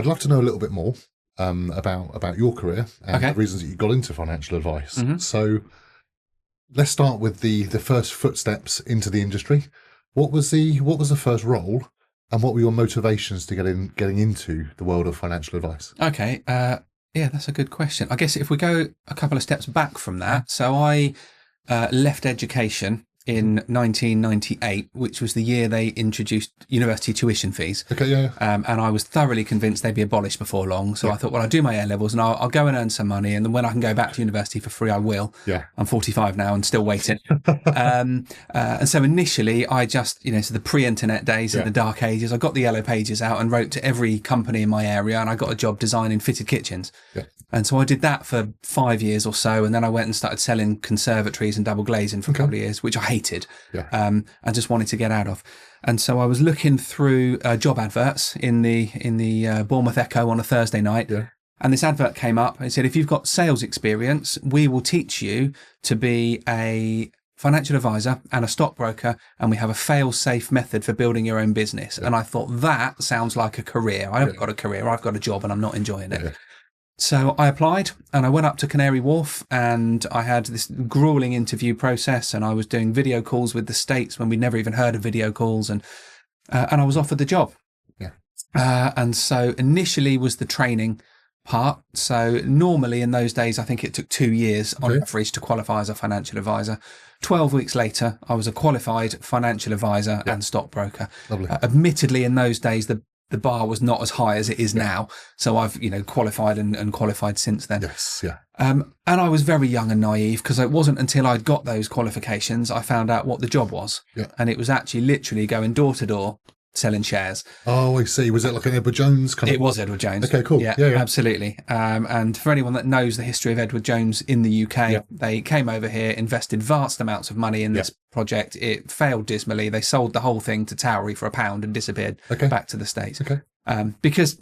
I'd love to know a little bit more about your career and Okay. the reasons that you got into financial advice. Mhm. So let's start with the first footsteps into the industry. What was the first role, and what were your motivations to getting into the world of financial advice? Okay. Yeah, that's a good question. I guess if we go a couple of steps back from that, so I left education in 1998, which was the year they introduced university tuition fees. Okay, yeah. And I was thoroughly convinced they'd be abolished before long. So I thought, well, I'll do my A-levels and I'll go and earn some money. And then when I can go back to university for free, I will. Yeah. I'm 45 now and still waiting. And so initially I just, so the pre-internet days and the dark ages, I got the yellow pages out and wrote to every company in my area, and I got a job designing fitted kitchens. Yeah. And so I did that for 5 years or so, and then I went and started selling conservatories and double glazing for a couple of years, which I hated, and just wanted to get out of. And so I was looking through job adverts in the Bournemouth Echo on a Thursday night, and this advert came up. It said, if you've got sales experience, we will teach you to be a financial advisor and a stockbroker, and we have a fail-safe method for building your own business. And I thought, that sounds like a career. I haven't got a career. I've got a job and I'm not enjoying it. So I applied and I went up to Canary Wharf, and I had this grueling interview process, and I was doing video calls with the States when we'd never even heard of video calls, and I was offered the job. And so initially was the training part. So normally in those days, I think it took 2 years on average to qualify as a financial advisor. 12 weeks later, I was a qualified financial advisor and stockbroker. Admittedly, in those days, the bar was not as high as it is now. So I've, qualified and qualified since then. And I was very young and naive, because it wasn't until I'd got those qualifications I found out what the job was. And it was actually literally going door to door selling shares. Oh, I see. Was it like an Edward Jones kind of? It was Edward Jones. Okay, cool. Yeah, absolutely. And for anyone that knows the history of Edward Jones in the UK, they came over here, invested vast amounts of money in this project. It failed dismally. They sold the whole thing to Towery for £1 and disappeared back to the States. Because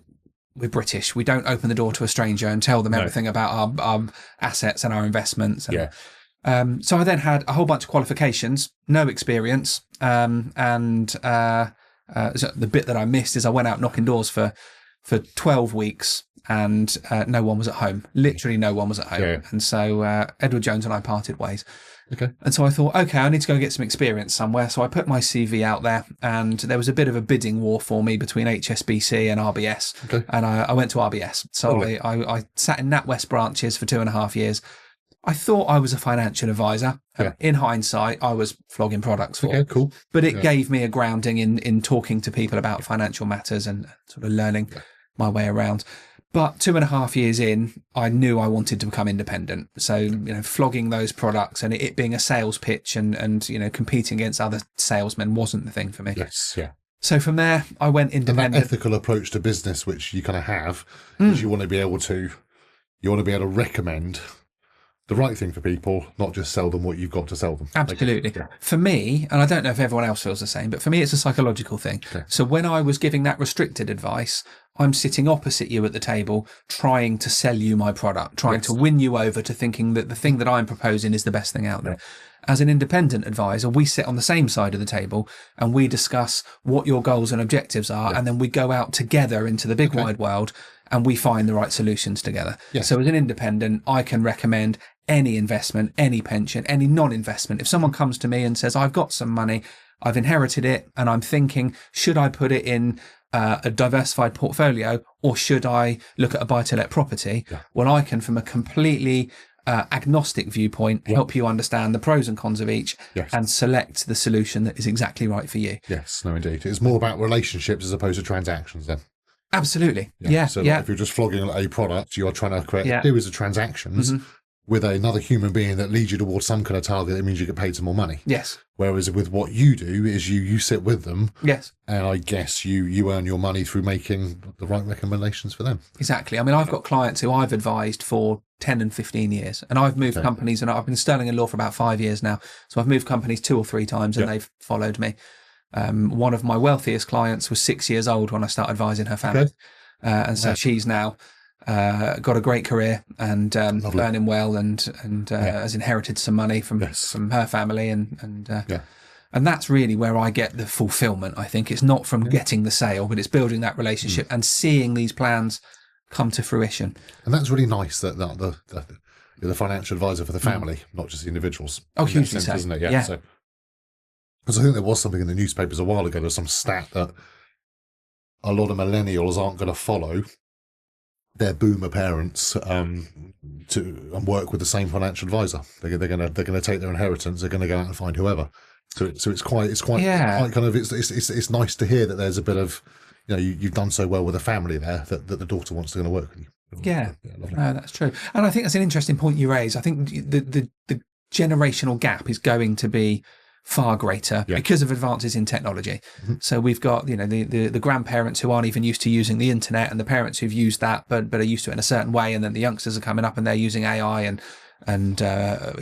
we're British, we don't open the door to a stranger and tell them everything about our assets and our investments. And, so I then had a whole bunch of qualifications, no experience, so the bit that I missed is I went out knocking doors for 12 weeks, and no one was at home. Literally no one was at home. And so Edward Jones and I parted ways. And so I thought, okay, I need to go and get some experience somewhere. So I put my CV out there, and there was a bit of a bidding war for me between HSBC and RBS. And I went to RBS. So I sat in NatWest branches for 2.5 years. I thought I was a financial advisor. In hindsight, I was flogging products for. But it gave me a grounding in talking to people about financial matters and sort of learning my way around. But 2.5 years in, I knew I wanted to become independent. So, flogging those products and it being a sales pitch and competing against other salesmen wasn't the thing for me. So from there, I went independent. And that ethical approach to business, which you kind of have, is you want to be able to recommend the right thing for people, not just sell them what you've got to sell them. Absolutely. For me, and I don't know if everyone else feels the same, but for me, it's a psychological thing. So when I was giving that restricted advice, I'm sitting opposite you at the table, trying to sell you my product, trying to win you over to thinking that the thing that I'm proposing is the best thing out there. As an independent advisor, we sit on the same side of the table and we discuss what your goals and objectives are. And then we go out together into the big wide world and we find the right solutions together. So as an independent, I can recommend any investment, any pension, any non-investment. If someone comes to me and says, I've got some money, I've inherited it, and I'm thinking, should I put it in a diversified portfolio, or should I look at a buy-to-let property? Well, I can, from a completely agnostic viewpoint, help you understand the pros and cons of each and select the solution that is exactly right for you. No, indeed. It's more about relationships as opposed to transactions then. Absolutely. So if you're just flogging a product, you are trying to create a series of transactions with another human being that leads you towards some kind of target. That means you get paid some more money. Whereas with what you do is you sit with them. And I guess you earn your money through making the right recommendations for them. Exactly. I mean, I've got clients who I've advised for 10 and 15 years, and I've moved companies, and I've been sterling in law for about 5 years now. So I've moved companies 2 or 3 times and they've followed me. One of my wealthiest clients was 6 years old when I started advising her family. And so she's now got a great career and earning well, and has inherited some money from her family, and And that's really where I get the fulfillment, I think. It's not from getting the sale, but it's building that relationship and seeing these plans come to fruition. And that's really nice that the financial advisor for the family, not just the individuals. Oh, hugely so. Isn't it? Yeah. So, because I think there was something in the newspapers a while ago, there's some stat that a lot of millennials aren't going to follow their boomer parents to work with the same financial advisor. They're going to take their inheritance. They're going to go out and find whoever. So it's quite kind of it's nice to hear that there's a bit of, you know, you've done so well with the family there that the daughter wants to go and work with you. Yeah, no, that's true. And I think that's an interesting point you raise. I think the generational gap is going to be far greater because of advances in technology. So we've got, you know, the grandparents who aren't even used to using the internet, and the parents who've used that but are used to it in a certain way, and then the youngsters are coming up and they're using AI and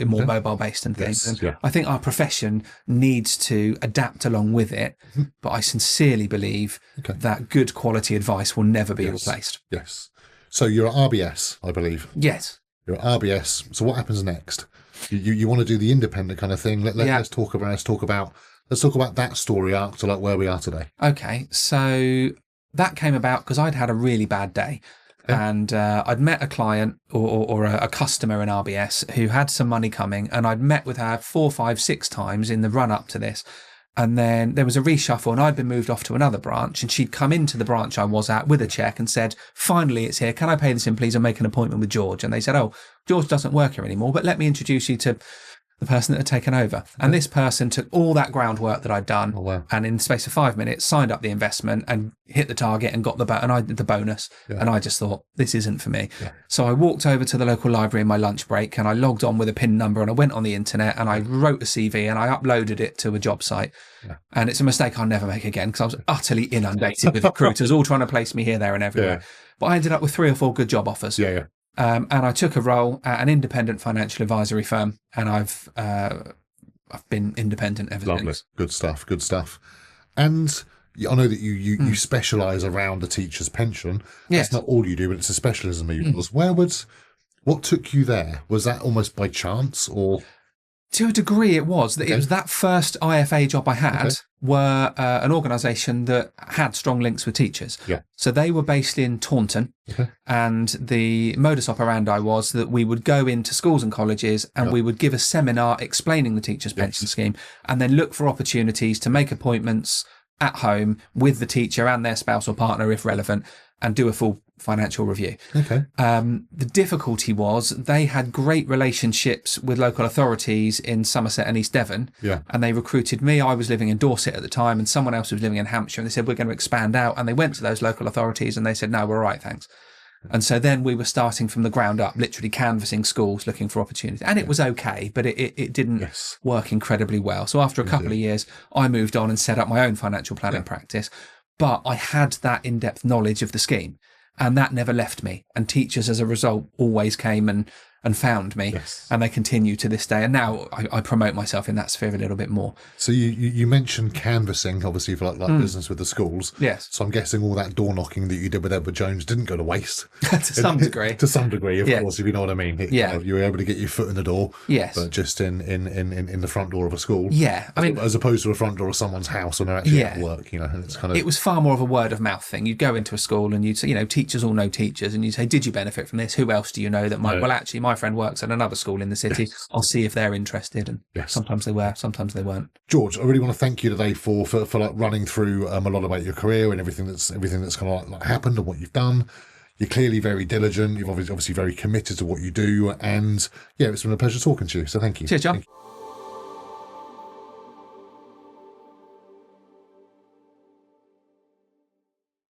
more mobile based and things. And I think our profession needs to adapt along with it, but I sincerely believe that good quality advice will never be replaced. Yes. So you're at RBS, I believe. Yes. You're at RBS. So what happens next? You want to do the independent kind of thing. Let's talk about that story arc to like where we are today. Okay, so that came about because I'd had a really bad day, and I'd met a client or a customer in RBS who had some money coming, and I'd met with her 4, 5, 6 times in the run up to this. And then there was a reshuffle and I'd been moved off to another branch, and she'd come into the branch I was at with a check and said, finally, it's here. Can I pay this in, please, and make an appointment with George? And they said, oh, George doesn't work here anymore, but let me introduce you to the person that had taken over. And this person took all that groundwork that I'd done and in the space of 5 minutes signed up the investment and hit the target and got the bonus. And I just thought, this isn't for me. So I walked over to the local library in my lunch break and I logged on with a PIN number and I went on the internet and I wrote a CV and I uploaded it to a job site. And it's a mistake I'll never make again because I was utterly inundated with recruiters all trying to place me here, there and everywhere. But I ended up with 3 or 4 good job offers. And I took a role at an independent financial advisory firm, and I've been independent ever since. Good stuff. And I know that you specialise around the teacher's pension. That's not all you do, but it's a specialism of yours. What took you there? Was that almost by chance, or? To a degree, it was. It was that first IFA job I had were an organisation that had strong links with teachers. So they were based in Taunton, and the modus operandi was that we would go into schools and colleges and we would give a seminar explaining the teacher's pension scheme, and then look for opportunities to make appointments at home with the teacher and their spouse or partner, if relevant, and do a full financial review. The difficulty was they had great relationships with local authorities in Somerset and East Devon, and they recruited me. I was living in Dorset at the time, and someone else was living in Hampshire, and they said, we're going to expand out. And they went to those local authorities and they said, no, we're all right, thanks. And so then we were starting from the ground up, literally canvassing schools, looking for opportunities. And it was okay, but it didn't work incredibly well. So after a couple of years, I moved on and set up my own financial planning practice. But I had that in-depth knowledge of the scheme, and that never left me. And teachers, as a result, always came and found me, and they continue to this day. And now I promote myself in that sphere a little bit more. So you mentioned canvassing, obviously, for like business with the schools. So I'm guessing all that door knocking that you did with Edward Jones didn't go to waste. To some degree. To some degree, of course, if you know what I mean. You were able to get your foot in the door. But just in the front door of a school. I mean, as opposed to the front door of someone's house when they're actually at work, you know. And it's kind of. It was far more of a word of mouth thing. You'd go into a school and you'd say, you know, teachers all know teachers, and you'd say, did you benefit from this? Who else do you know that might? Well, actually, my friend works at another school in the city. I'll see if they're interested. And sometimes they were, sometimes they weren't. George, I really want to thank you today for like running through a lot about your career and everything that's kind of like happened and what you've done. You're clearly very diligent. You're obviously very committed to what you do, and it's been a pleasure talking to you. So thank you. Cheers, John. Thank you.